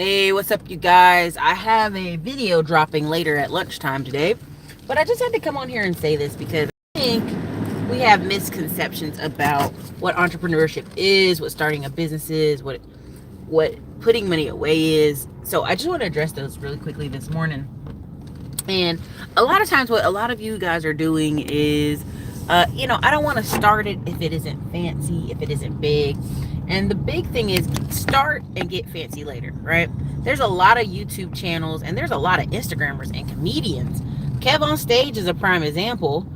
Hey, what's up, you guys? I have a video dropping later at lunchtime today, but I just had to come on here and say this because I think we have misconceptions about what entrepreneurship is, what starting a business is, what putting money away is. So I just want to address those really quickly this morning. And a lot of times, what a lot of you guys are doing is, I don't want to start it if it isn't fancy, if it isn't big. And the big thing is start and get fancy later, right? There's a lot of YouTube channels and there's a lot of Instagrammers and comedians. Kev on Stage is a prime example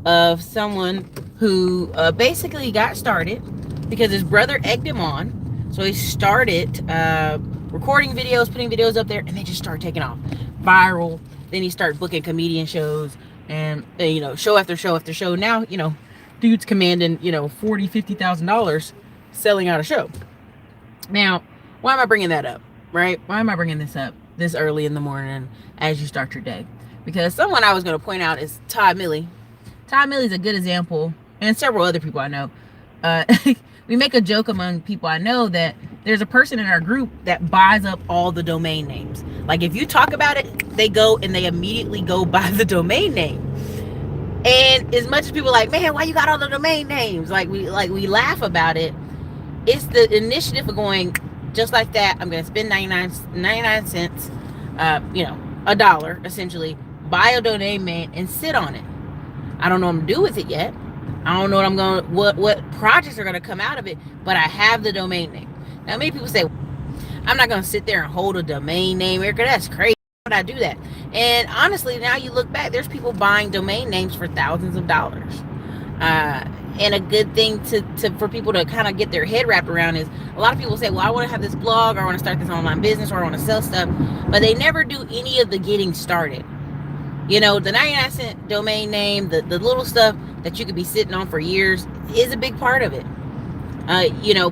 of someone who basically got started because his brother egged him on. So he started recording videos, putting videos up there, and they just started taking off viral. Then he started booking comedian shows and, show after show after show. Now, dude's commanding, $40,000-$50,000 selling out a show. Now, why am I bringing that up, right? Why am I bringing this up this early in the morning as you start your day? Because someone I was going to point out is Todd Milley. Todd Milley's a good example, and several other people I know. We make a joke among people I know that there's a person in our group that buys up all the domain names. Like if you talk about it, they go and they immediately go buy the domain name. And as much as people are like, man, why you got all the domain names? Like we laugh about it. It's the initiative of going, just like that, I'm going to spend 99 cents, a dollar essentially, buy a domain name and sit on it. I don't know what I'm going to do with it yet. I don't know what projects are going to come out of it, but I have the domain name. Now, many people say, I'm not going to sit there and hold a domain name, Erica. That's crazy. Why would I do that? And honestly, now you look back, there's people buying domain names for thousands of dollars. And a good thing for people to kind of get their head wrapped around is a lot of people say, well, I want to have this blog, or I want to start this online business, or I want to sell stuff, but they never do any of the getting started. The 99-cent domain name, the little stuff that you could be sitting on for years is a big part of it.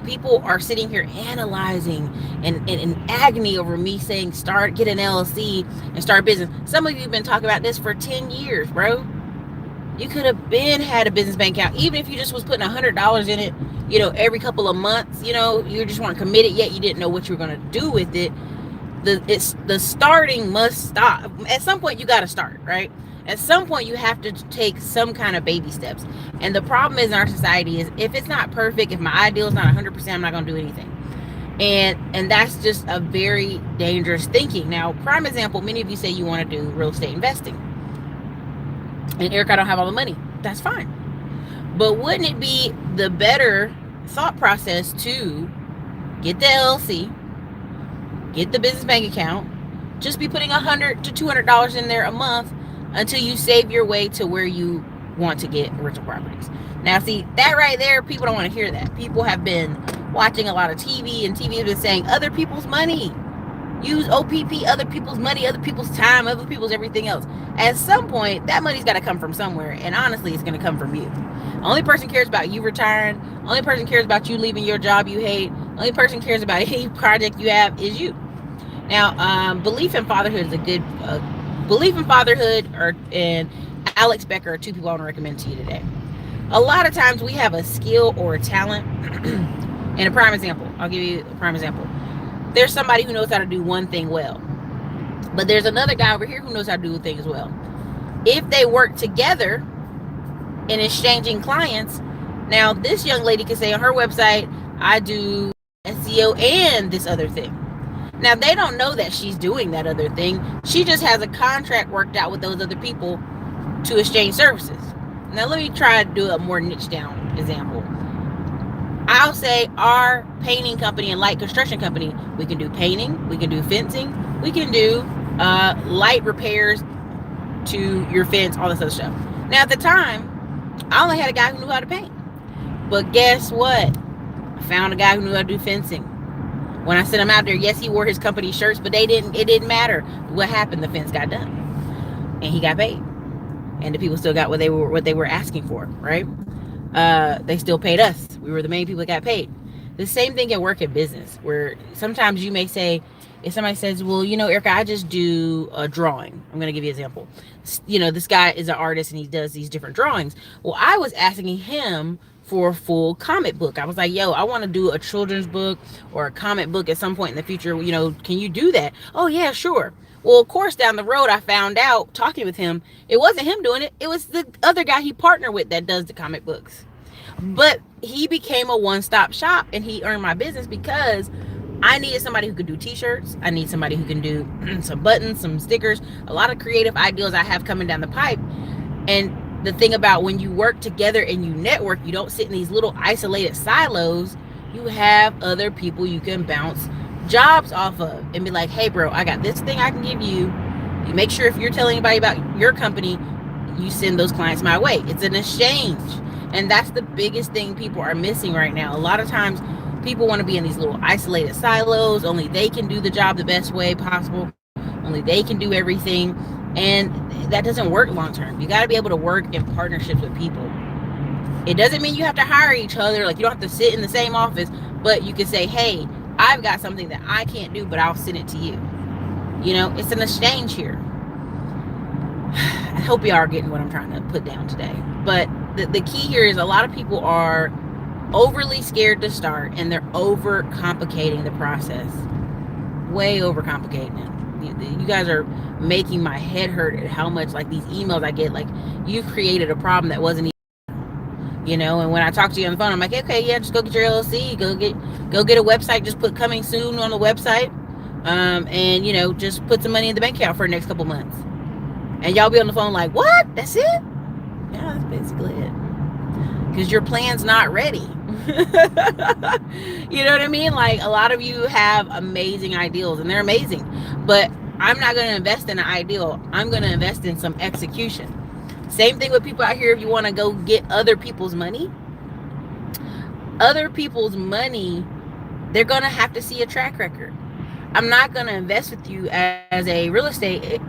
People are sitting here analyzing and in agony over me saying get an LLC and start a business. Some of you have been talking about this for 10 years, bro. You could have had a business bank account, even if you just was putting $100 in it, every couple of months. You just weren't committed yet. You didn't know what you were going to do with it. The starting must stop. At some point, you got to start, right? At some point, you have to take some kind of baby steps. And the problem is in our society is if it's not perfect, if my ideal is not 100%, I'm not going to do anything. And that's just a very dangerous thinking. Now, prime example, many of you say you want to do real estate investing. And Eric, I don't have all the money. That's fine. But wouldn't it be the better thought process to get the LLC, get the business bank account, just be putting $100 to $200 in there a month until you save your way to where you want to get rental properties. Now, see, that right there, people don't want to hear that. People have been watching a lot of TV, and TV has been saying other people's money. Use OPP, other people's money, other people's time, other people's everything else. At some point, that money's got to come from somewhere, and honestly, it's going to come from you. The only person cares about you retiring. Only person cares about you leaving your job you hate. Only person cares about any project you have is you. Now, belief in fatherhood is a good belief in fatherhood and Alex Becker are two people I want to recommend to you today. A lot of times we have a skill or a talent. And a prime example, I'll give you a prime example. There's somebody who knows how to do one thing well, but there's another guy over here who knows how to do things well. If they work together in exchanging clients, now this young lady can say on her website, I do SEO and this other thing. Now, they don't know that she's doing that other thing. She just has a contract worked out with those other people to exchange services. Now, let me try to do a more niche down example. I'll say our painting company and light construction company, we can do painting, we can do fencing, we can do light repairs to your fence, all this other stuff. Now, at the time, I only had a guy who knew how to paint. But guess what? I found a guy who knew how to do fencing. When I sent him out there, yes, he wore his company shirts, but it didn't matter what happened. The fence got done and he got paid, and the people still got what they were asking for, right? They still paid us. We were the main people that got paid. The same thing can work in business, where sometimes you may say, if somebody says, well, Erica, I just do a drawing. I'm going to give you an example. This guy is an artist and he does these different drawings. Well, I was asking him for a full comic book. I was like, yo, I want to do a children's book or a comic book at some point in the future. You know, can you do that? Oh, yeah, sure. Well, of course, down the road, I found out talking with him, it wasn't him doing it. It was the other guy he partnered with that does the comic books. But he became a one-stop shop, and he earned my business because I needed somebody who could do t-shirts. I need somebody who can do some buttons, some stickers, a lot of creative ideas I have coming down the pipe. And the thing about when you work together and you network, you don't sit in these little isolated silos. You have other people you can bounce jobs off of and be like, hey, bro, I got this thing I can give you. You make sure if you're telling anybody about your company, you send those clients my way. It's an exchange. And that's the biggest thing people are missing right now. A lot of times people want to be in these little isolated silos. Only they can do the job the best way possible. Only they can do everything. And that doesn't work long term. You got to be able to work in partnerships with people. It doesn't mean you have to hire each other. Like, you don't have to sit in the same office, but you can say, hey, I've got something that I can't do, but I'll send it to you. You know, it's an exchange here. I hope you are getting what I'm trying to put down today. But the key here is a lot of people are overly scared to start, and they're overcomplicating the process. Way overcomplicating it. You guys are making my head hurt at how much, like, these emails I get, like, you've created a problem that wasn't even, you know. And when I talk to you on the phone, I'm like, okay, yeah, just go get your LLC, go get a website, just put coming soon on the website, and, you know, just put some money in the bank account for the next couple months. And y'all be on the phone like, what? That's it? Yeah, that's basically it. Because your plan's not ready. You know what I mean? Like, a lot of you have amazing ideals, and they're amazing. But I'm not going to invest in an ideal. I'm going to invest in some execution. Same thing with people out here. If you want to go get other people's money, they're going to have to see a track record. I'm not going to invest with you as a real estate,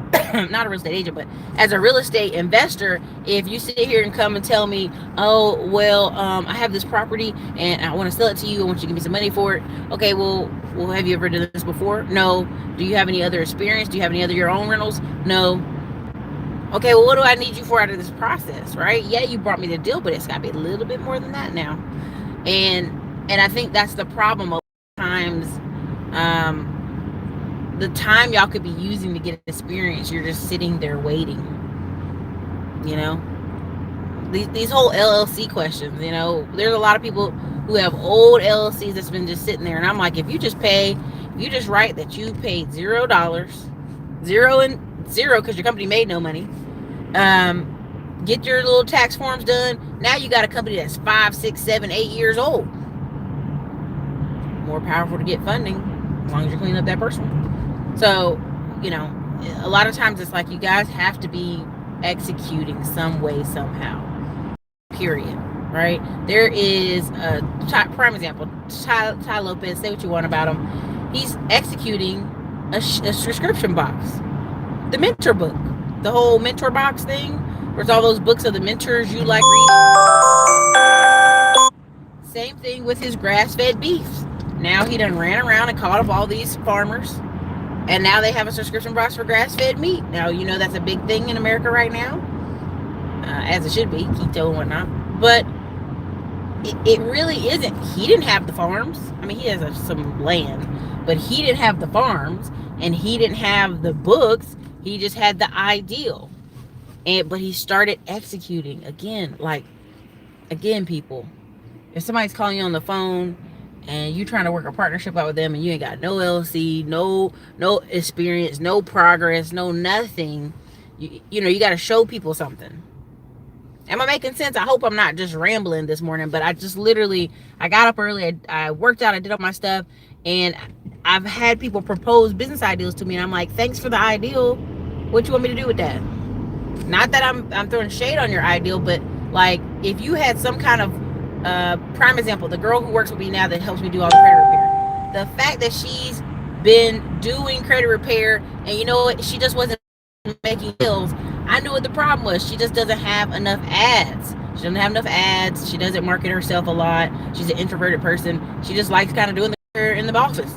not a real estate agent, but as a real estate investor, if you sit here and come and tell me, oh, well, I have this property and I want to sell it to you. I want you to give me some money for it. Okay, well, have you ever done this before? No. Do you have any other experience? Do you have any other your own rentals? No. Okay, well, what do I need you for out of this process, right? Yeah, you brought me the deal, but it's got to be a little bit more than that now. And I think that's the problem. A lot of times, the time y'all could be using to get experience, you're just sitting there waiting. You know, these whole LLC questions, you know, there's a lot of people who have old LLCs that's been just sitting there. And I'm like, if you just write that you paid $0, because your company made no money, get your little tax forms done. Now you got a company that's 5, 6, 7, 8 years old. More powerful to get funding as long as you're cleaning up that personal. So, you know, a lot of times it's like you guys have to be executing some way, somehow. Period. Right? There is a prime example. Ty Lopez, say what you want about him. He's executing a subscription box. The mentor book. The whole mentor box thing. Where it's all those books of the mentors you like reading. Same thing with his grass-fed beefs. Now he done ran around and caught up all these farmers. And now they have a subscription box for grass-fed meat. Now, you know, that's a big thing in America right now. As it should be, keto and whatnot. But it really isn't. He didn't have the farms. I mean, he has some land. But he didn't have the farms. And he didn't have the books. He just had the ideal. But he started executing. Again, people. If somebody's calling you on the phone and you trying to work a partnership out with them and you ain't got no LLC, no experience, no progress, no nothing, you know, you got to show people something. Am I making sense? I hope I'm not just rambling this morning, but I just literally, I got up early, I worked out, I did all my stuff, and I've had people propose business ideas to me, and I'm like, thanks for the ideal. What you want me to do with that? Not that I'm throwing shade on your ideal, but like, if you had some kind of prime example, the girl who works with me now that helps me do all the credit repair, the fact that she's been doing credit repair, and you know what, she just wasn't making deals. I knew what the problem was. She just doesn't have enough ads. She doesn't have enough ads. She doesn't market herself a lot. She's an introverted person. She just likes kind of doing the in the office.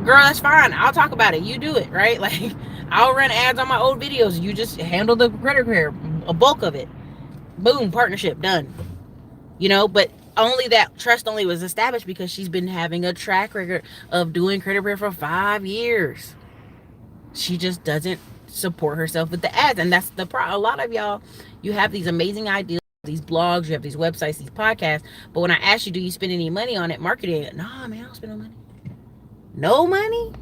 Girl, that's fine. I'll talk about it. You do it, right? Like, I'll run ads on my old videos. You just handle the credit repair, a bulk of it. Boom, partnership done. But only that trust only was established because she's been having a track record of doing credit repair for 5 years. She just doesn't support herself with the ads. And that's a lot of y'all, you have these amazing ideas, these blogs, you have these websites, these podcasts. But when I ask you, do you spend any money on it, marketing it? Nah, man, I don't spend no money. No money?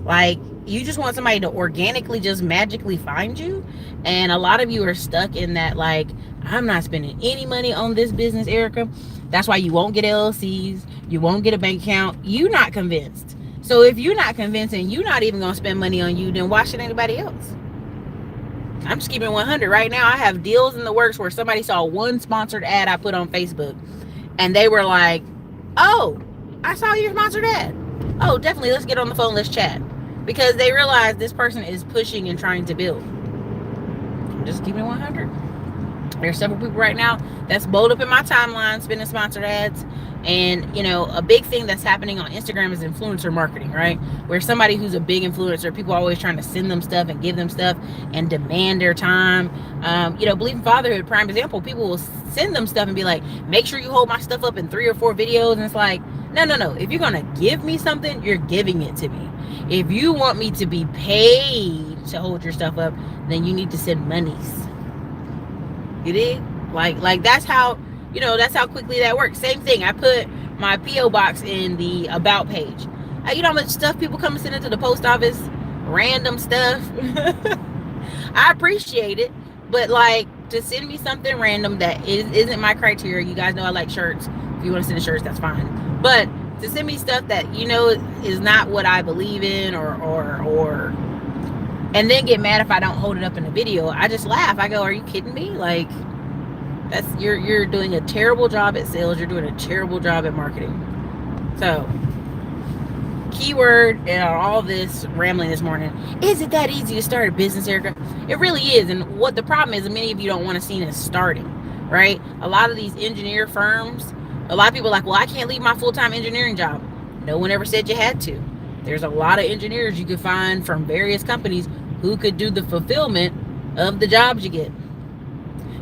Like, you just want somebody to organically just magically find you. And a lot of you are stuck in that, like, I'm not spending any money on this business, Erica. That's why you won't get LLCs. You won't get a bank account. You're not convinced. So if you're not convinced and you're not even going to spend money on you, then why should anybody else? I'm just keeping 100 right now. I have deals in the works where somebody saw one sponsored ad I put on Facebook and they were like, oh, I saw your sponsored ad. Oh, definitely. Let's get on the phone. Let's chat. Because they realize this person is pushing and trying to build. I'm just keeping it 100. There's several people right now that's bold up in my timeline spending sponsored ads. And, a big thing that's happening on Instagram is influencer marketing, right? Where somebody who's a big influencer, people are always trying to send them stuff and give them stuff and demand their time. Believe in Fatherhood, prime example, people will send them stuff and be like, make sure you hold my stuff up in 3 or 4 videos. And it's like, no. If you're going to give me something, you're giving it to me. If you want me to be paid to hold your stuff up, then you need to send monies. You did? Like that's how quickly that works. Same thing. I put my P.O. box in the about page. You know how much stuff people come and send it to the post office? Random stuff. I appreciate it. But to send me something random that isn't my criteria. You guys know I like shirts. If you want to send shirts, that's fine. But to send me stuff that is not what I believe in or and then get mad if I don't hold it up in a video, I just laugh. I go, are you kidding me? Like, that's you're doing a terrible job at sales. You're doing a terrible job at marketing. So, keyword in all this rambling this morning, is it that easy to start a business, Erica? It really is. And what the problem is, many of you don't want to see it as starting, right? A lot of these engineer firms, a lot of people are like, well, I can't leave my full-time engineering job. No one ever said you had to. There's a lot of engineers you could find from various companies who could do the fulfillment of the jobs you get.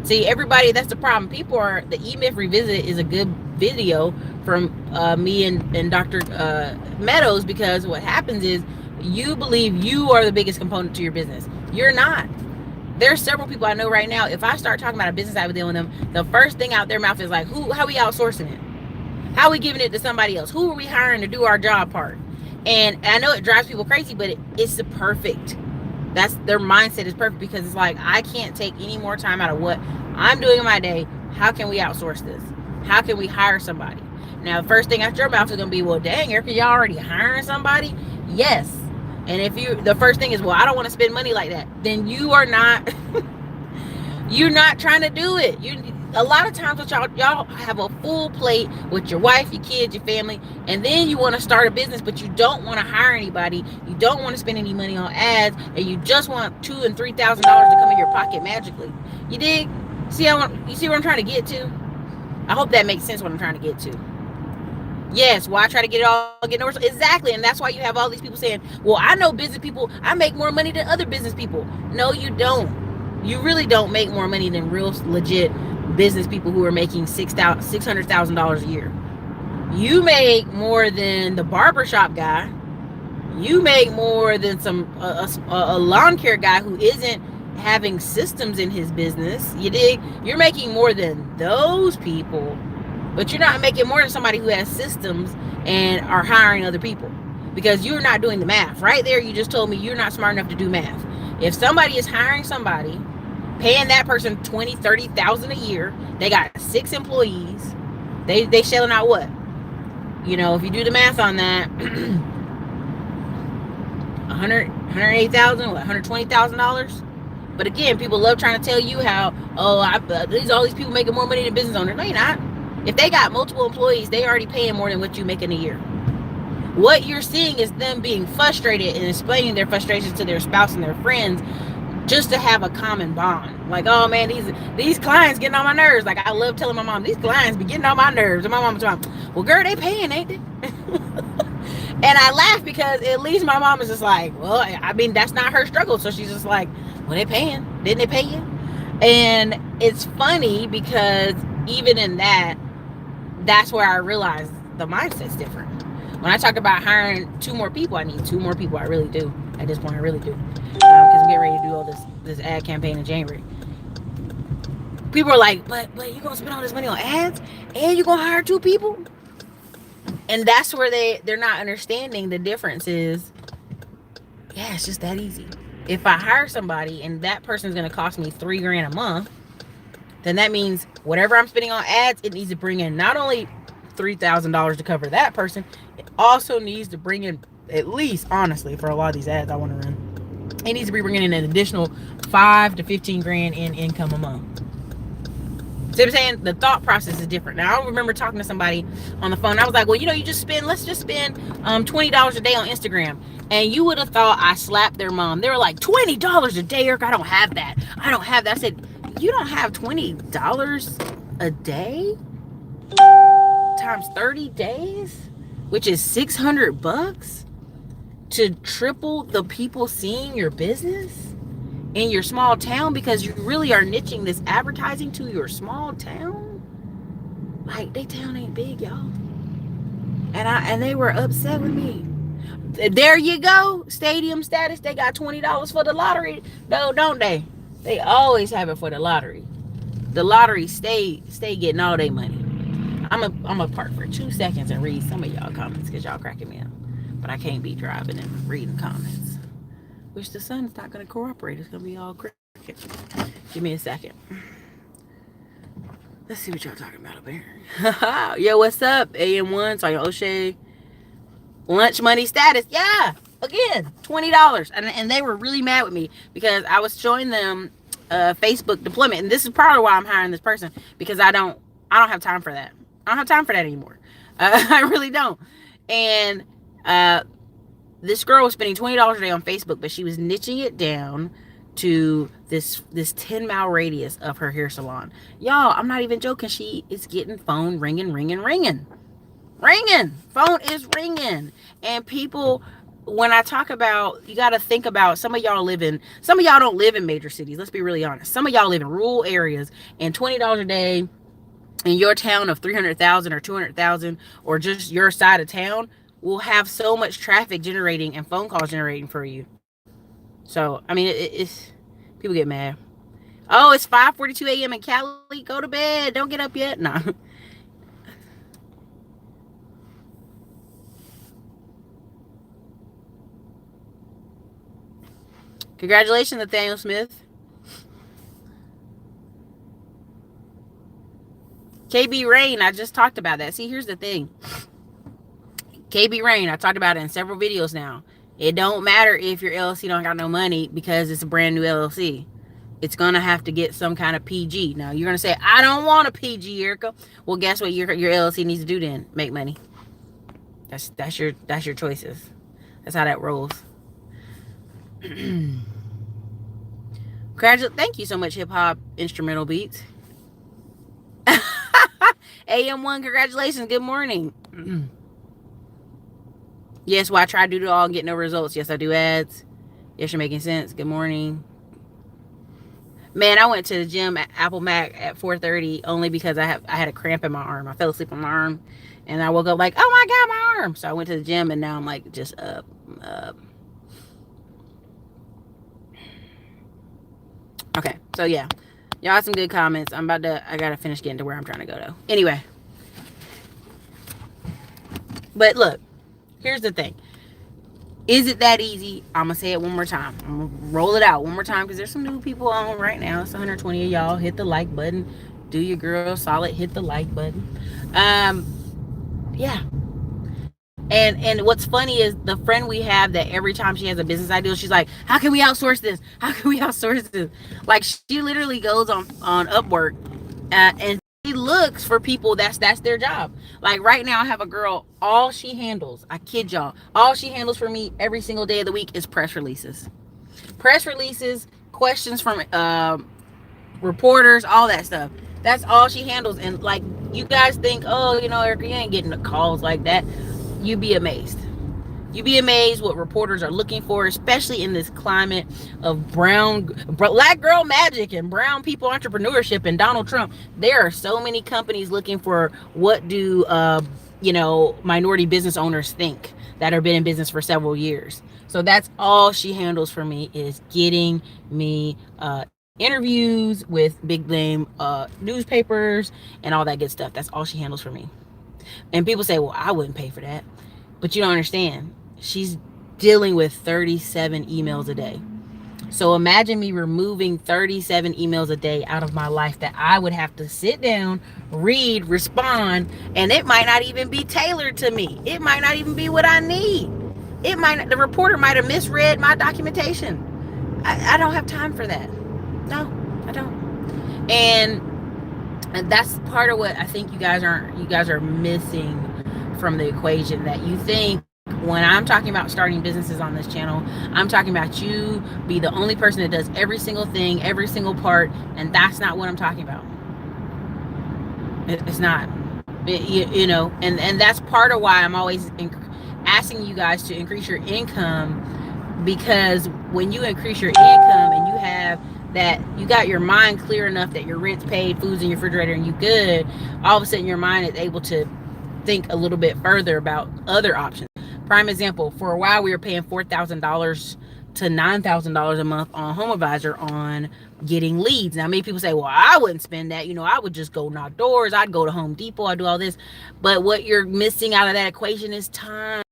See, everybody, that's the problem. The E-Myth Revisit is a good video from me and Dr. Meadows, because what happens is you believe you are the biggest component to your business. You're not. There's several people I know right now, if I start talking about a business I would deal with them, the first thing out their mouth is like, how are we outsourcing it? How are we giving it to somebody else? Who are we hiring to do our job part? And I know it drives people crazy, but it's the perfect. Their mindset is perfect, because it's like, I can't take any more time out of what I'm doing in my day. How can we outsource this? How can we hire somebody? Now, the first thing out your mouth is going to be, well, dang, Erica, y'all already hiring somebody? Yes. And if the first thing is, well, I don't want to spend money like that, then you are not, you're not trying to do it. A lot of times y'all have a full plate with your wife, your kids, your family, and then you want to start a business, but you don't want to hire anybody. You don't want to spend any money on ads, and you just want $2,000 and $3,000 to come in your pocket magically. You dig? You see what I'm trying to get to? I hope that makes sense what I'm trying to get to. Yes, why try to get over? Exactly, and that's why you have all these people saying, well, I know business people, I make more money than other business people. No, you don't. You really don't make more money than real legit business people who are making $600,000 a year. You make more than the barbershop guy. You make more than a lawn care guy who isn't having systems in his business. You dig? You're making more than those people, but you're not making more than somebody who has systems and are hiring other people, because you're not doing the math. Right there, you just told me you're not smart enough to do math. If somebody is hiring somebody, paying that person $20,000, $30,000 a year, they got 6 employees, they shelling out what? If you do the math on that, $180,000, what, $120,000? But again, people love trying to tell you how, all these people making more money than business owners. No, you're not. If they got multiple employees, they already paying more than what you make in a year. What you're seeing is them being frustrated and explaining their frustrations to their spouse and their friends, just to have a common bond. Like, oh man, these clients getting on my nerves. Like, I love telling my mom, these clients be getting on my nerves. And my mom's like, well, girl, they paying, ain't they? And I laugh, because at least my mom is just like, well, I mean, that's not her struggle. So she's just like, well, they paying. Didn't they pay you? And it's funny, because even in that, that's where I realized the mindset's different. When I talk about hiring 2 more people, I need 2 more people. I really do. At this point, I really do. Because I'm getting ready to do all this ad campaign in January. People are like, but you gonna spend all this money on ads and you gonna hire 2 people? And that's where they're not understanding the difference is, yeah, it's just that easy. If I hire somebody and that person's gonna cost me $3,000 a month, then that means whatever I'm spending on ads, it needs to bring in not only $3,000 to cover that person, it also needs to bring in, at least, honestly, for a lot of these ads I want to run, it needs to be bringing in an additional 5 to 15 grand in income a month. See what I'm saying? The thought process is different. Now, I remember talking to somebody on the phone. I was like, well, let's just spend $20 a day on Instagram. And you would have thought I slapped their mom. They were like, $20 a day, Eric? I don't have that. I said, you don't have $20 a day times 30 days, which is $600 to triple the people seeing your business in your small town, because you really are niching this advertising to your small town. Like, they town ain't big, y'all. And they were upset with me. There you go, stadium status. They got $20 for the lottery. No, don't they? They always have it for the lottery. The lottery stay getting all their money. I'm a park for 2 seconds and read some of y'all comments because y'all cracking me up. But I can't be driving and reading comments. Which the sun's not going to cooperate. It's going to be all cricket. Give me a second. Let's see what y'all talking about up here. Yo, what's up? AM1, sorry, O'Shea. Lunch money status. Yeah, again, $20. And they were really mad with me because I was showing them Facebook deployment. And this is probably why I'm hiring this person, because I don't have time for that. I don't have time for that anymore. I really don't. And this girl was spending $20 a day on Facebook, but she was niching it down to this 10-mile radius of her hair salon. Y'all, I'm not even joking. She is getting phone ringing. Phone is ringing. And people, when I talk about, you got to think about, some of y'all don't live in major cities. Let's be really honest. Some of y'all live in rural areas, and $20 a day in your town of 300,000 or 200,000, or just your side of town, will have so much traffic generating and phone calls generating for you. So, I mean, it's people get mad. Oh, it's 5:42 a.m. in Cali. Go to bed. Don't get up yet. Nah. Congratulations, Nathaniel Smith. KB Rain, I just talked about that. See, here's the thing. KB Rain, I talked about it in several videos now. It don't matter if your LLC don't got no money because it's a brand new LLC. It's going to have to get some kind of PG. Now, you're going to say, I don't want a PG, Erica. Well, guess what your LLC needs to do then? Make money. That's your choices. That's how that rolls. Thank you so much, Hip Hop Instrumental Beats. AM1, congratulations. Good morning. Yes, well, I try to do it all and get no results. Yes, I do ads. Yes, you're making sense. Good morning. Man, I went to the gym at Apple Mac at 4:30 only because I had a cramp in my arm. I fell asleep on my arm, and I woke up like, oh my God, my arm. So I went to the gym, and now I'm like just up. Okay, so yeah, y'all had some good comments. I gotta finish getting to where I'm trying to go though. Anyway, but look, here's the thing. Is it that easy? I'm going to say it one more time. I'm going to roll it out one more time because there's some new people on right now. It's 120 of y'all. Hit the like button. Do your girl solid. Hit the like button. Yeah. And what's funny is the friend we have that every time she has a business idea, she's like, how can we outsource this? How can we outsource this? Like, she literally goes on Upwork and she looks for people that's their job. Like right now I have a girl, all she handles, I kid y'all, all she handles for me every single day of the week is press releases, questions from reporters, all that stuff. That's all she handles. And like, you guys think, oh, Erica, you ain't getting the calls like that. You'd be amazed. You'd be amazed what reporters are looking for, especially in this climate of black girl magic and brown people entrepreneurship and Donald Trump. There are so many companies looking for what do minority business owners think that have been in business for several years. So that's all she handles for me, is getting me interviews with big name newspapers and all that good stuff. That's all she handles for me. And people say, well, I wouldn't pay for that. But you don't understand. She's dealing with 37 emails a day. So imagine me removing 37 emails a day out of my life that I would have to sit down, read, respond, and it might not even be tailored to me. It might not even be what I need. The reporter might have misread my documentation. I don't have time for that. No, I don't. And that's part of what I think you guys are missing from the equation, that you think when I'm talking about starting businesses on this channel, I'm talking about you be the only person that does every single thing, every single part, and that's not what I'm talking about. It's not. And that's part of why I'm always asking you guys to increase your income, because when you increase your income and you have that, you got your mind clear enough that your rent's paid, food's in your refrigerator, and you good, all of a sudden your mind is able to think a little bit further about other options. Prime example, for a while we were paying $4,000 to $9,000 a month on HomeAdvisor on getting leads. Now, many people say, well, I wouldn't spend that. I would just go knock doors. I'd go to Home Depot. I'd do all this. But what you're missing out of that equation is time.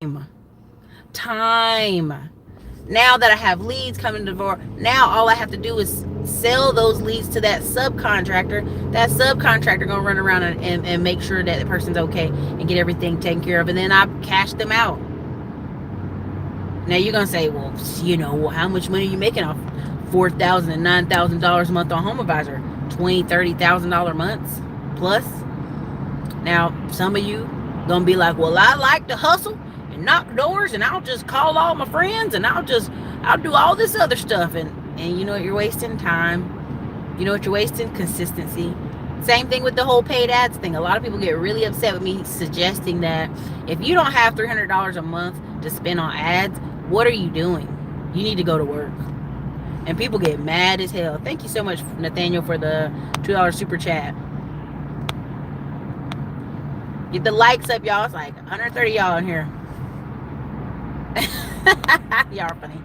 Now that I have leads coming to the door, now all I have to do is sell those leads to that subcontractor. That subcontractor gonna run around and make sure that the person's okay and get everything taken care of, and then I cash them out. Now you're gonna say, well, how much money are you making off $4,000 and $9,000 a month on HomeAdvisor? $20,000, $30,000 months plus. Now some of you gonna be like, well, I like to hustle and knock doors, and I'll just call all my friends, and I'll do all this other stuff, and you know what you're wasting? Time. You know what you're wasting? Consistency. Same thing with the whole paid ads thing. A lot of people get really upset with me suggesting that if you don't have $300 a month to spend on ads, what are you doing? You need to go to work. And people get mad as hell. Thank you so much, Nathaniel, for the $2 super chat. Get the likes up, y'all. It's like 130 y'all in here. Y'all are funny.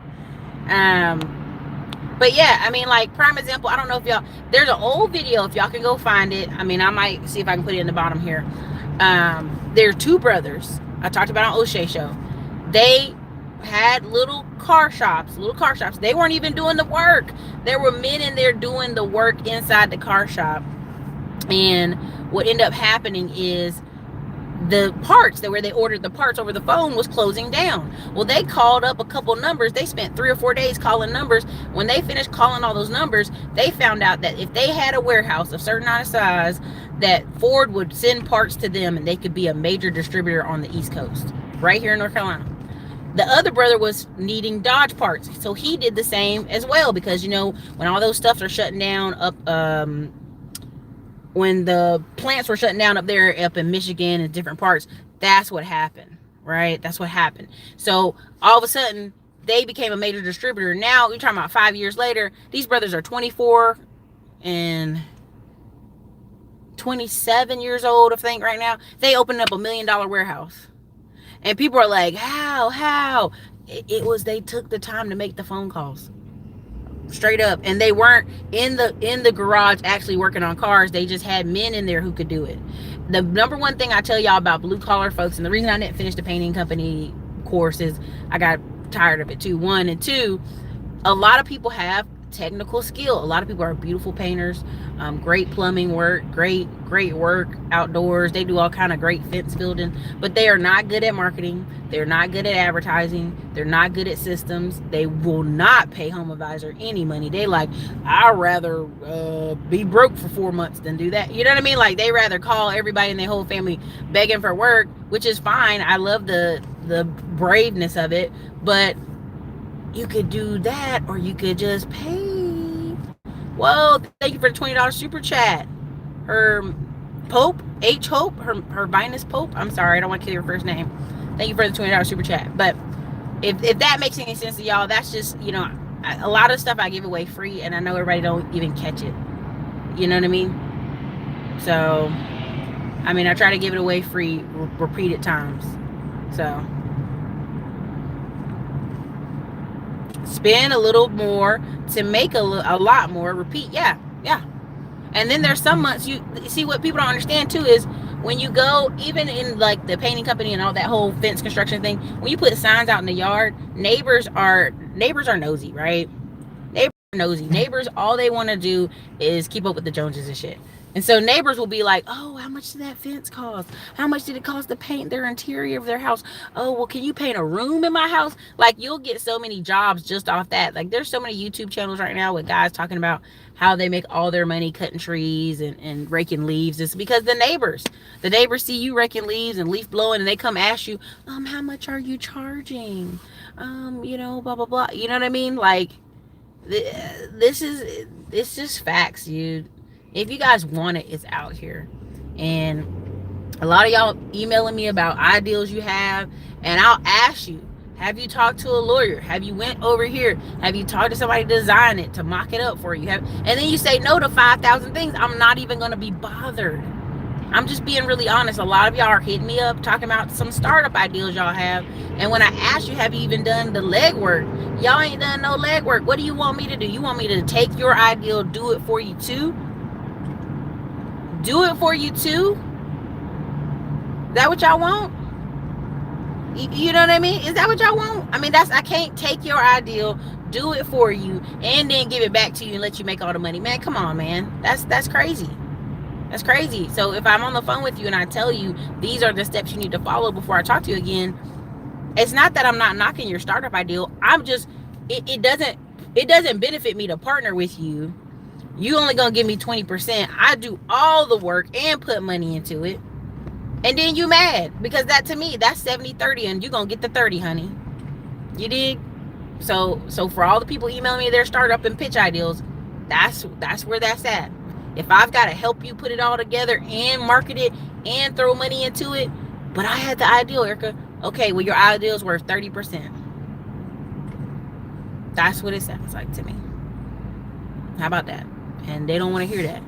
But yeah, I mean, like, prime example, I don't know if y'all, there's an old video, if y'all can go find it. I mean, I might see if I can put it in the bottom here. There are two brothers I talked about on O'Shea Show. They had little car shops. They weren't even doing the work. There were men in there doing the work inside the car shop. And what ended up happening is the parts where they ordered the parts over the phone was closing down. Well, they called up a couple numbers. They spent 3 or 4 days calling numbers. When they finished calling all those numbers, they found out that if they had a warehouse of certain amount of size, that Ford would send parts to them and they could be a major distributor on the East Coast, right here in North Carolina. The other brother was needing Dodge parts, so he did the same as well, because when all those stuffs are shutting down up, when the plants were shutting down up there up in Michigan and different parts, that's what happened, right? That's what happened. So all of a sudden they became a major distributor. Now you're talking about 5 years later, these brothers are 24 and 27 years old, I think, right now. They opened up $1 million warehouse. And people are like, how? It was, they took the time to make the phone calls. Straight up. And they weren't in the garage actually working on cars. They just had men in there who could do it. The number one thing I tell y'all about blue collar folks, and the reason I didn't finish the painting company course is I got tired of it too. 1 and 2, a lot of people have technical skill. A lot of people are beautiful painters, great plumbing work, great work outdoors. They do all kind of great fence building, but they are not good at marketing. They're not good at advertising. They're not good at systems. They will not pay HomeAdvisor any money. They like, I'd rather be broke for 4 months than do that. You know what I mean? Like, they rather call everybody in their whole family begging for work, which is fine. I love the braveness of it, but you could do that, or you could just pay. Well, thank you for the $20 super chat. Her Pope, H Hope, her Vinus Pope. I'm sorry, I don't want to kill your first name. Thank you for the $20 super chat. But If that makes any sense to y'all, that's just, you know, a lot of stuff I give away free, and I know everybody don't even catch it. You know what I mean? So, I mean, I try to give it away free repeated times. So, spend a little more to make a lot more. Repeat, yeah. And then there's some months, you see, what people don't understand too is when you go, even in like the painting company and all that whole fence construction thing, when you put signs out in the yard, neighbors are nosy, right? Neighbors are nosy. Neighbors, all they want to do is keep up with the Joneses and shit. And so neighbors will be like, oh, how much did that fence cost? How much did it cost to paint their interior of their house? Oh, well, can you paint a room in my house? Like, you'll get so many jobs just off that. Like, there's so many YouTube channels right now with guys talking about how they make all their money cutting trees and raking leaves. It's because the neighbors see you raking leaves and leaf blowing, and they come ask you, how much are you charging? You know, blah, blah, blah. You know what I mean? Like, it's just facts, dude. If you guys want it, it's out here. And a lot of y'all emailing me about ideals you have, and I'll ask you, have you talked to a lawyer? Have you went over here? Have you talked to somebody to design it, to mock it up for you? And then you say no to 5,000 things. I'm not even going to be bothered. I'm just being really honest. A lot of y'all are hitting me up talking about some startup ideals y'all have. And when I ask you, have you even done the legwork? Y'all ain't done no legwork. What do you want me to do? You want me to take your ideal, do it for you too? Do it for you too? Is that what y'all want? You know what I mean? Is that what y'all want? I mean, I can't take your ideal, do it for you, and then give it back to you and let you make all the money. Man, come on, man. That's crazy. That's crazy. So if I'm on the phone with you and I tell you these are the steps you need to follow before I talk to you again, it's not that I'm not knocking your startup ideal. I'm just, it doesn't benefit me to partner with you. You only gonna give me 20%. I do all the work and put money into it. And then you mad because that, to me, that's 70-30, and you gonna get the 30, honey. You dig? So for all the people emailing me their startup and pitch ideals, that's where that's at. If I've got to help you put it all together and market it and throw money into it, but I had the ideal, Erica. Okay, well, your ideal is worth 30%. That's what it sounds like to me. How about that? And they don't want to hear that.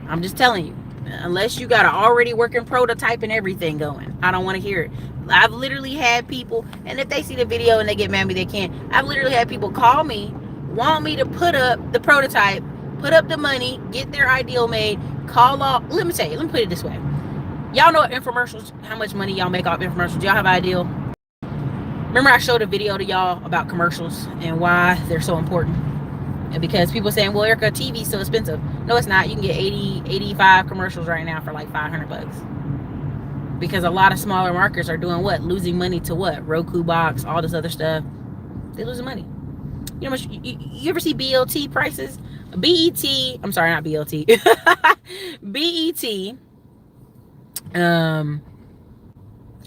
I'm just telling you. Unless you got an already working prototype and everything going, I don't want to hear it. I've literally had people, and if they see the video and they get mad at me, they can't. I've literally had people call me, want me to put up the prototype, put up the money, get their ideal made, call off. Let me tell you, let me put it this way. Y'all know infomercials, how much money y'all make off infomercials. Do y'all have an ideal? Remember I showed a video to y'all about commercials and why they're so important? And because people saying, well, Erica, TV's so expensive. No, it's not. You can get 85 commercials right now for like $500. Because a lot of smaller marketers are doing what? Losing money to what? Roku box, all this other stuff. They're losing money. You know, you ever see BLT prices? BET, I'm sorry, not BLT. BET,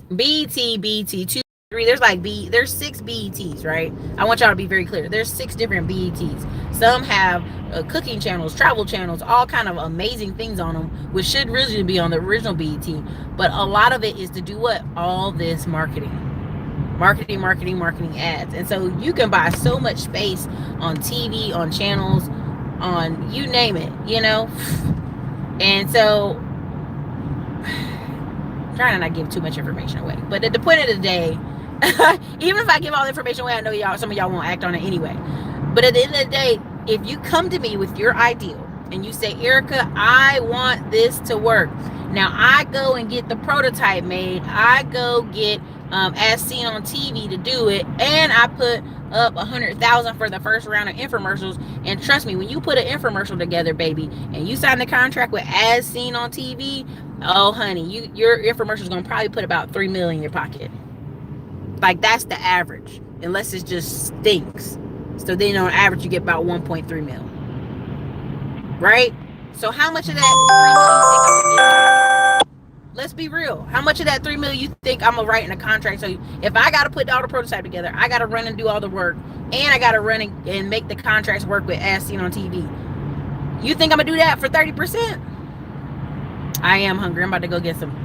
BET, 2, 3, there's 6 BETs, right? I want y'all to be very clear. There's 6 different BETs. Some have cooking channels, travel channels, all kind of amazing things on them, which should really be on the original BET. But a lot of it is to do what? All this marketing ads. And so you can buy so much space on TV, on channels, on you name it, you know? And so, trying to not give too much information away. But at the point of the day, even if I give all the information away, I know some of y'all won't act on it anyway. But at the end of the day, if you come to me with your ideal and you say, Erica, I want this to work. Now I go and get the prototype made. I go get as seen on TV to do it, and I put up $100,000 for the first round of infomercials. And trust me, when you put an infomercial together, baby, and you sign the contract with as seen on TV, oh honey, your infomercial is gonna probably put about $3 million in your pocket. Like, that's the average, unless it just stinks. So then on average you get about 1.3 mil, right? So how much of that $3 million you think I'm gonna get? Let's be real. How much of that $3 million you think I'm gonna write in a contract? So if I gotta put all the prototype together, I gotta run and do all the work, and I gotta run and make the contracts work with as seen on TV. You think I'm gonna do that for 30%? I am hungry. I'm about to go get some.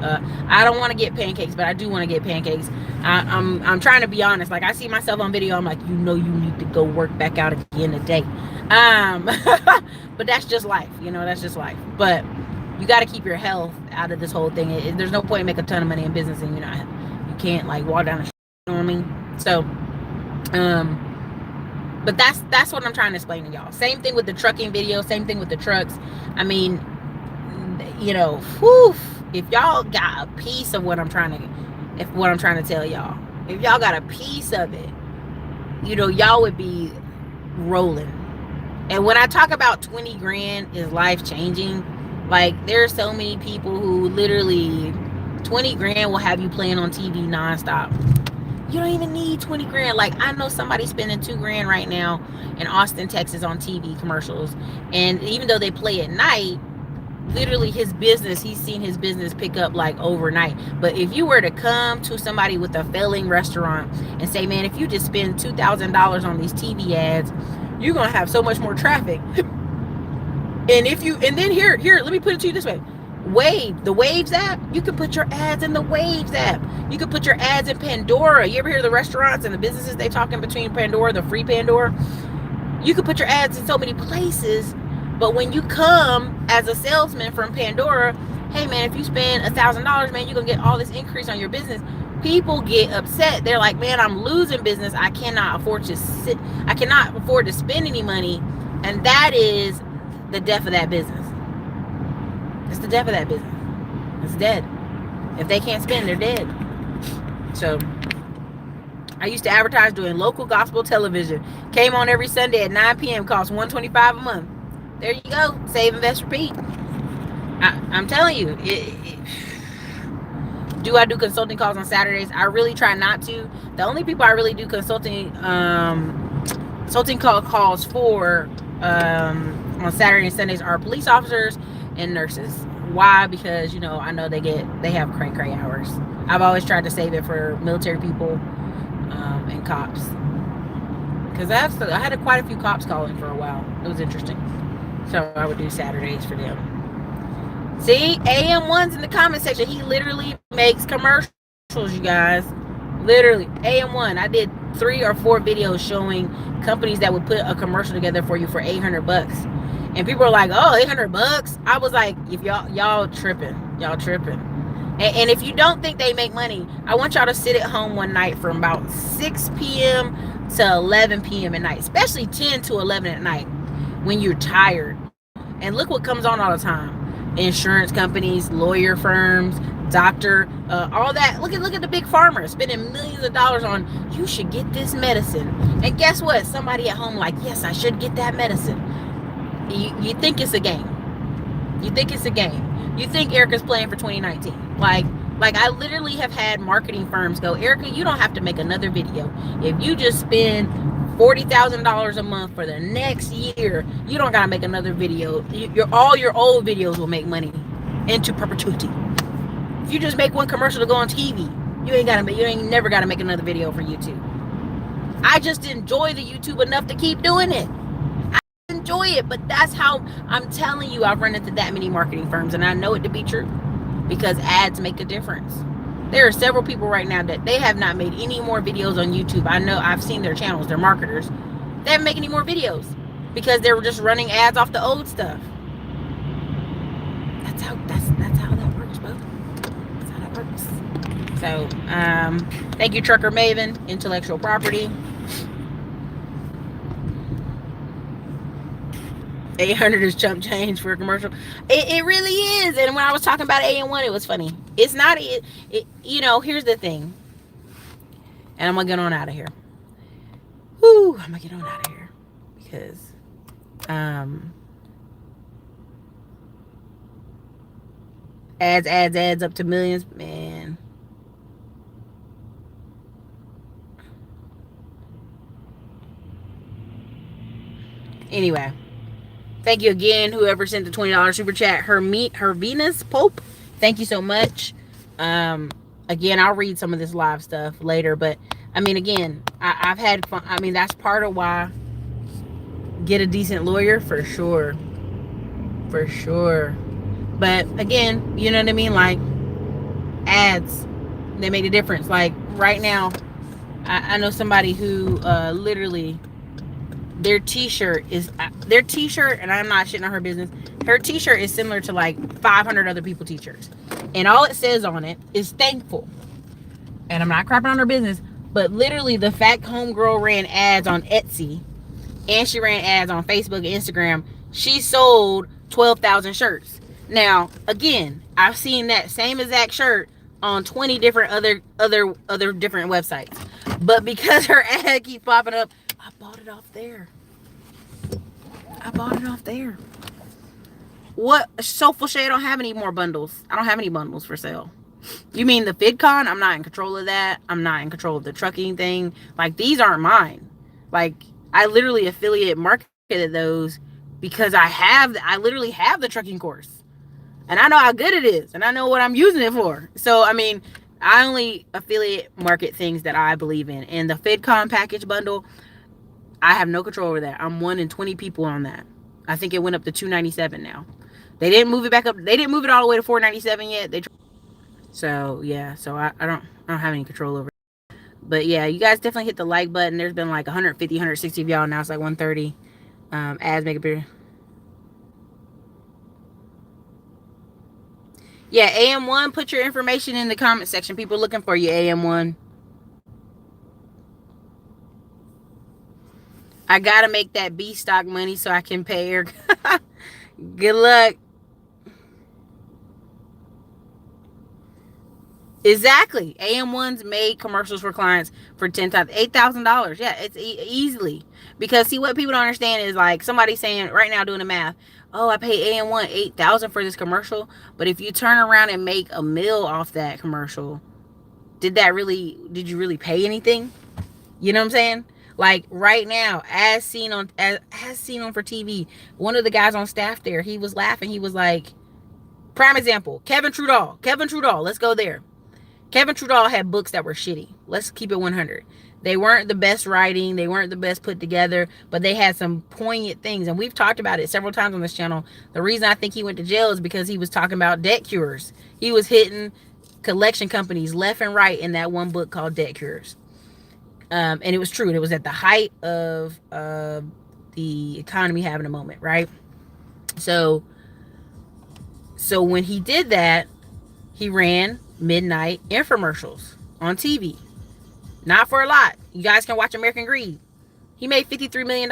I don't want to get pancakes, but I do want to get pancakes. I'm trying to be honest. Like I see myself on video. I'm like, you know, you need to go work back out again today. Um, but that's just life. You know, that's just life. But you got to keep your health out of this whole thing. There's no point in making a ton of money in business and you can't like walk down the street. You know what I mean? So, but that's what I'm trying to explain to y'all. Same thing with the trucking video. Same thing with the trucks. I mean, you know, whew, if y'all got a piece of what I'm trying to tell y'all, if y'all got a piece of it, you know, y'all would be rolling. And when I talk about 20 grand is life changing, like there's so many people who literally 20 grand will have you playing on TV nonstop. You don't even need 20 grand. Like I know somebody spending 2 grand right now in Austin, Texas on TV commercials. And even though they play at night, literally his business, he's seen his business pick up like overnight. But if you were to come to somebody with a failing restaurant and say, man, if you just spend $2,000 on these TV ads, you're gonna have so much more traffic. And then here, let me put it to you this way. The Waves app, you can put your ads in the Waves app. You can put your ads in Pandora. You ever hear the restaurants and the businesses they talking between Pandora, the free Pandora? You can put your ads in so many places. But when you come as a salesman from Pandora, hey man, if you spend $1,000, man, you're gonna get all this increase on your business. People get upset. They're like, man, I'm losing business. I cannot afford to spend any money. And that is the death of that business. It's the death of that business. It's dead. If they can't spend, they're dead. So I used to advertise doing local gospel television. Came on every Sunday at 9 p.m. Cost $125 a month. There you go. Save, invest, repeat. I'm telling you. Do I do consulting calls on Saturdays? I really try not to. The only people I really do consulting calls for on Saturday and Sundays are police officers and nurses. Why? Because, you know, I know they have cray hours. I've always tried to save it for military people and cops. Because I had quite a few cops calling for a while. It was interesting. So I would do Saturdays for them. See, AM1's in the comment section. He literally makes commercials, you guys. Literally, AM1. I did 3 or 4 videos showing companies that would put a commercial together for you for $800. And people are like, oh, $800? I was like, if y'all tripping. Y'all tripping. And if you don't think they make money, I want y'all to sit at home one night from about 6 p.m. to 11 p.m. at night, especially 10 to 11 at night when you're tired. And look what comes on all the time. Insurance companies, lawyer firms, doctor, all that. Look at the big pharma spending millions of dollars on, you should get this medicine. And guess what? Somebody at home like, yes, I should get that medicine. You think it's a game. You think it's a game. You think Erica's playing for 2019. Like I literally have had marketing firms go, Erica, you don't have to make another video. If you just spend $40,000 a month for the next year, you don't gotta make another video. All your old videos will make money into perpetuity. If you just make one commercial to go on TV, you ain't never gotta make another video for YouTube. I just enjoy the YouTube enough to keep doing it. I enjoy it, but that's how I'm telling you. I've run into that many marketing firms, and I know it to be true because ads make a difference. There are several people right now that they have not made any more videos on YouTube. I know, I've seen their channels, they're marketers. They haven't made any more videos because they were just running ads off the old stuff. That's how that works, bro. That's how that works. So, thank you, Trucker Maven, Intellectual Property. 800 is chump change for a commercial. It really is. And when I was talking about AM1, it was funny. It's not it. You know, here's the thing. And I'm gonna get on out of here. Woo! I'm gonna get on out of here because ads up to millions, man. Anyway. Thank you again, whoever sent the $20 super chat. Her Venus Pope. Thank you so much. Again, I'll read some of this live stuff later, but I mean, again, I've had fun. I mean, that's part of why. Get a decent lawyer for sure. For sure. But again, you know what I mean? Like ads, they made a difference. Like right now, I know somebody who literally their t-shirt and I'm not shitting on her business, her t-shirt is similar to like 500 other people t-shirts, and all it says on it is thankful. And I'm not crapping on her business, but literally the fat homegirl ran ads on Etsy, and she ran ads on Facebook and Instagram. She sold 12,000 shirts. Now again, I've seen that same exact shirt on 20 different other different websites, but because her ad keeps popping up, I bought it off there. What? Soulful Shay, I don't have any more bundles. I don't have any bundles for sale. You mean the FidCon? I'm not in control of that. I'm not in control of the trucking thing. Like, these aren't mine. Like, I literally affiliate marketed those because I literally have the trucking course. And I know how good it is. And I know what I'm using it for. So, I mean, I only affiliate market things that I believe in. And the FidCon package bundle, I have no control over that. I'm 1 in 20 people on that. I think it went up to $297 now. They didn't move it back up. They didn't move it all the way to $497 yet. So yeah. So I don't have any control over it. But yeah, you guys definitely hit the like button. There's been like 150, 160 of y'all. Now it's like 130. Ads make a bigger. Yeah, AM1. Put your information in the comment section. People looking for you, AM1. I gotta make that B stock money so I can pay her. Good luck. Exactly. AM1's made commercials for clients for 10 times, $8,000. Yeah, it's easily. Because see, what people don't understand is like somebody saying right now doing the math, oh, I pay AM1 $8,000 for this commercial, but if you turn around and make a mill off that commercial, did you really pay anything? You know what I'm saying? Like right now, as seen on for TV, one of the guys on staff there, he was laughing. He was like, prime example, Kevin Trudeau. Let's go there. Kevin Trudeau had books that were shitty. Let's keep it 100. They weren't the best writing. They weren't the best put together, but they had some poignant things. And we've talked about it several times on this channel. The reason I think he went to jail is because he was talking about debt cures. He was hitting collection companies left and right in that one book called Debt Cures. And it was true. It was at the height of the economy having a moment, right? So when he did that, he ran midnight infomercials on TV. Not for a lot. You guys can watch American Greed. He made $53 million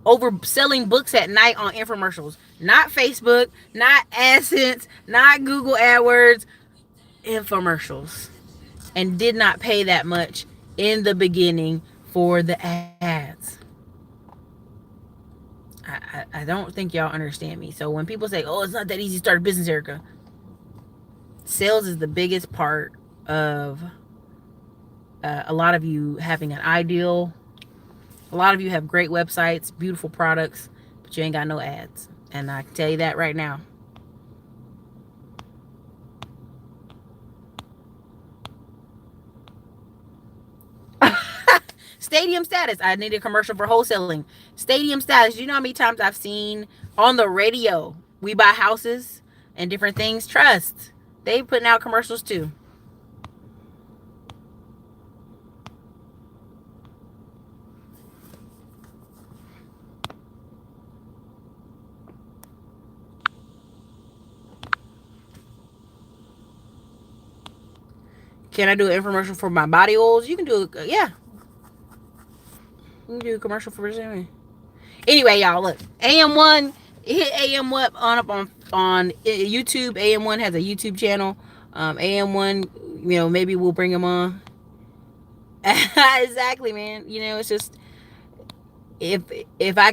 over selling books at night on infomercials. Not Facebook, not AdSense, not Google AdWords, infomercials. And did not pay that much in the beginning for the ads. I don't think y'all understand me. So when people say, oh, it's not that easy to start a business, Erica, sales is the biggest part of a lot of you having an ideal. A lot of you have great websites, beautiful products, but you ain't got no ads. And I can tell you that right now. Stadium status. I need a commercial for wholesaling. Stadium status. You know how many times I've seen on the radio, we buy houses and different things. Trust. They putting out commercials too. Can I do an infomercial for my body oils? You can do it. Yeah. You can do a commercial for it. Anyway, y'all, look. AM1, hit AM1 on YouTube. AM1 has a YouTube channel. AM1, maybe we'll bring him on. Exactly, man. It's just if I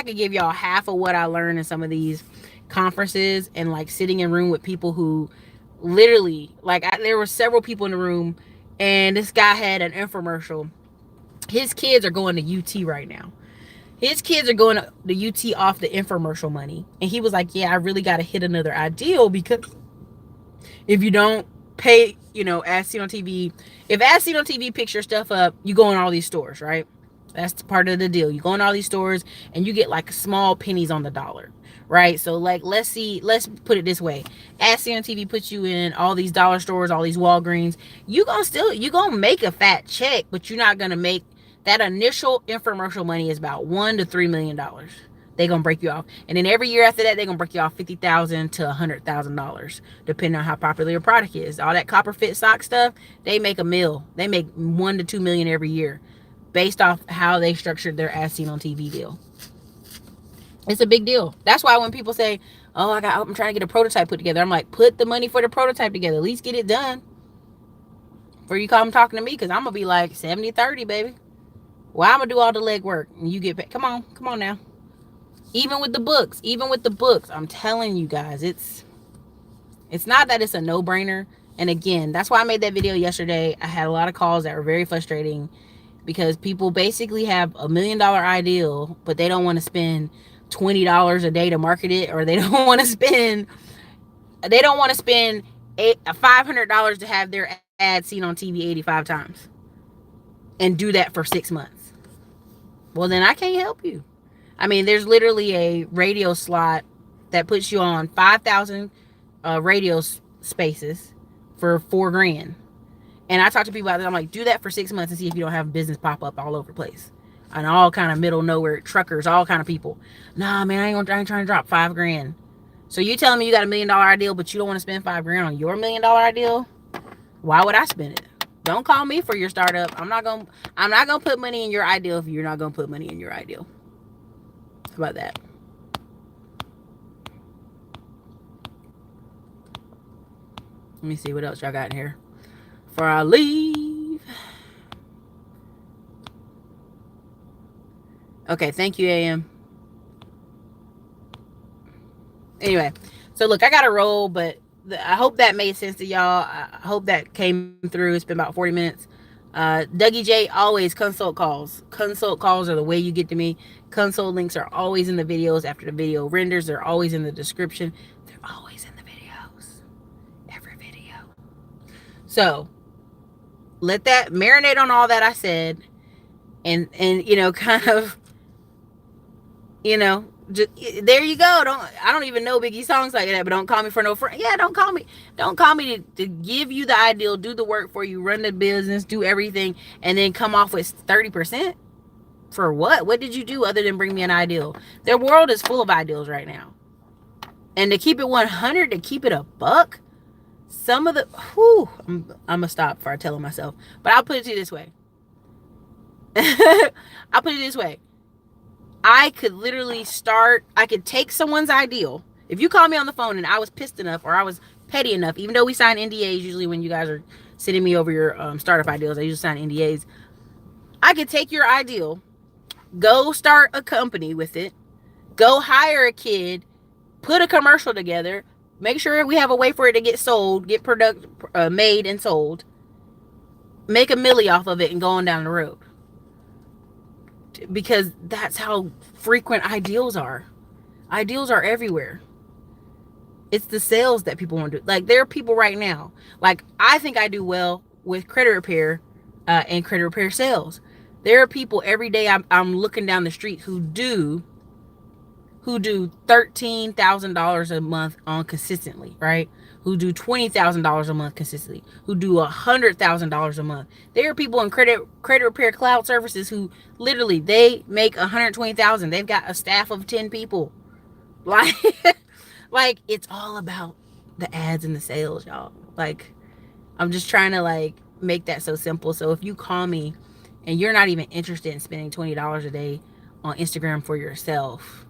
could give y'all half of what I learned in some of these conferences and like sitting in room with people who literally there were several people in the room, and this guy had an infomercial. His kids are going to UT right now. His kids are going to the UT off the infomercial money. And he was like, yeah, I really got to hit another ideal, because if you don't pay, as seen on TV, if as seen on TV picks your stuff up, you go in all these stores, right? That's part of the deal. You go in all these stores and you get like small pennies on the dollar, right? So like, let's put it this way. As on TV puts you in all these dollar stores, all these Walgreens, you gonna make a fat check, but you're not gonna make that initial infomercial money is about $1 to $3 million. They gonna break you off, and then every year after that, they gonna break you off $50,000 to $100,000, depending on how popular your product is. All that copper fit stock stuff, they make a mill. They make $1 to $2 million every year, based off how they structured their as seen on TV deal. It's a big deal. That's why when people say, "Oh, I'm trying to get a prototype put together," I'm like, put the money for the prototype together. At least get it done before you come talking to me, because I'm gonna be like 70-30, baby. Well, I'm gonna do all the legwork and you get paid. Come on now. Even with the books, I'm telling you guys, it's not that it's a no-brainer. And again, that's why I made that video yesterday. I had a lot of calls that were very frustrating, because people basically have $1 million ideal, but they don't want to spend $20 a day to market it, or they don't want to spend $500 to have their ad seen on TV 85 times and do that for 6 months. Well, then I can't help you. I mean, there's literally a radio slot that puts you on 5,000 radio spaces for $4,000. And I talk to people about that. I'm like, do that for 6 months and see if you don't have business pop up all over the place. And all kind of middle nowhere truckers, all kind of people. Nah, man, I ain't trying to drop $5,000. So you telling me you got $1 million ideal, but you don't want to spend $5,000 on your $1 million ideal? Why would I spend it? Don't call me for your startup. I'm not gonna put money in your ideal if you're not gonna put money in your ideal. How about that? Let me see what else y'all got in here before I leave. Okay, thank you, AM. Anyway, so look, I got to roll, but I hope that made sense to y'all. I hope that came through. It's been about 40 minutes. Dougie J, always consult calls. Consult calls are the way you get to me. Consult links are always in the videos after the video renders. They're always in the description. They're always in the videos. Every video. So let that marinate on all that I said, and kind of, just, there you go. I don't even know Biggie songs like that, but don't call me for no friend. Yeah, don't call me to give you the ideal, do the work for you, run the business, do everything, and then come off with 30%. For what? What did you do other than bring me an ideal? Their world is full of ideals right now. And to keep it 100, to keep it a buck, some of the, I'm going to stop before I tell it myself. But I'll put it to you this way. I could literally I could take someone's ideal. If you call me on the phone and I was pissed enough, or I was petty enough, even though we sign NDAs, usually when you guys are sending me over your startup ideals, I usually sign NDAs. I could take your ideal, go start a company with it, go hire a kid, put a commercial together, make sure we have a way for it to get sold, get product made and sold, make a milli off of it, and go on down the road. Because that's how frequent ideals are. Ideals are everywhere. It's the sales that people want to do. Like, there are people right now, like, I think I do well with credit repair and credit repair sales. There are people every day I'm looking down the street who do $13,000 a month on consistently, right? Who do $20,000 a month consistently, who do $100,000 a month. There are people in credit repair cloud services who literally, they make $120,000. They've got a staff of 10 people. Like, it's all about the ads and the sales, y'all. Like, I'm just trying to make that so simple. So if you call me and you're not even interested in spending $20 a day on Instagram for yourself,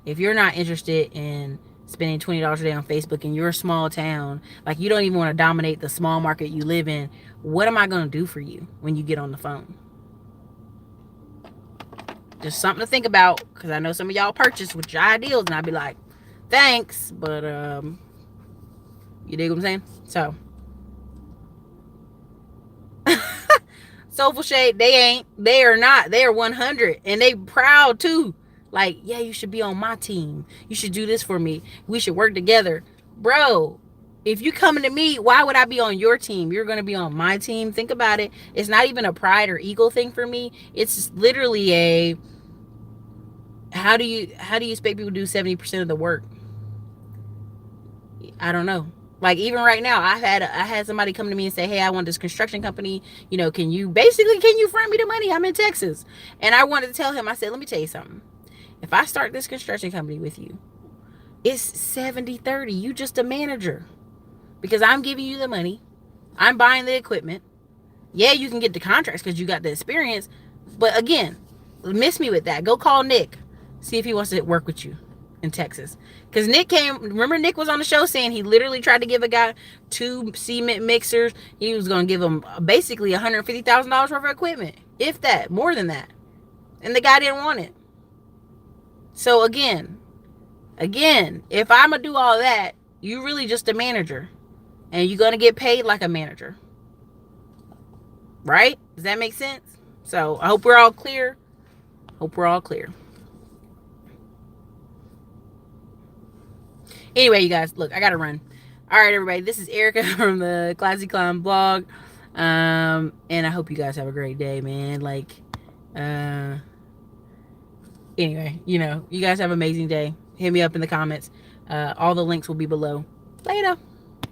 if you're not interested in spending $20 a day on Facebook in your small town, like, you don't even want to dominate the small market you live in, what am I going to do for you when you get on the phone? Just something to think about, because I know some of y'all purchase with your ideals, and I'd be like, thanks, but you dig what I'm saying? So Soulful Shade, they are not. They are 100, and they proud too. Like, yeah, you should be on my team. You should do this for me. We should work together. Bro, If you coming to me, why would I be on your team? You're going to be on my team. Think about it. It's not even a pride or ego thing for me. It's literally a, how do you expect people to do 70% of the work? I don't know. Like, even right now, I had somebody come to me and say, "Hey, I want this construction company. Can you front me the money? I'm in Texas." And I wanted to tell him, I said, "Let me tell you something. If I start this construction company with you, it's 70-30. You just a manager, because I'm giving you the money. I'm buying the equipment. Yeah, you can get the contracts because you got the experience. But again, miss me with that. Go call Nick. See if he wants to work with you in Texas." Because remember Nick was on the show saying he literally tried to give a guy 2 cement mixers. He was going to give him basically $150,000 worth of equipment. If that, more than that. And the guy didn't want it. So again, if I'm going to do all that, you really just a manager. And you're going to get paid like a manager. Right? Does that make sense? So I hope we're all clear. Anyway, you guys, look, I gotta run. All right, everybody, this is Erica from the Classy Clown blog. And I hope you guys have a great day, man. Anyway, you guys have an amazing day. Hit me up in the comments. All the links will be below. Later.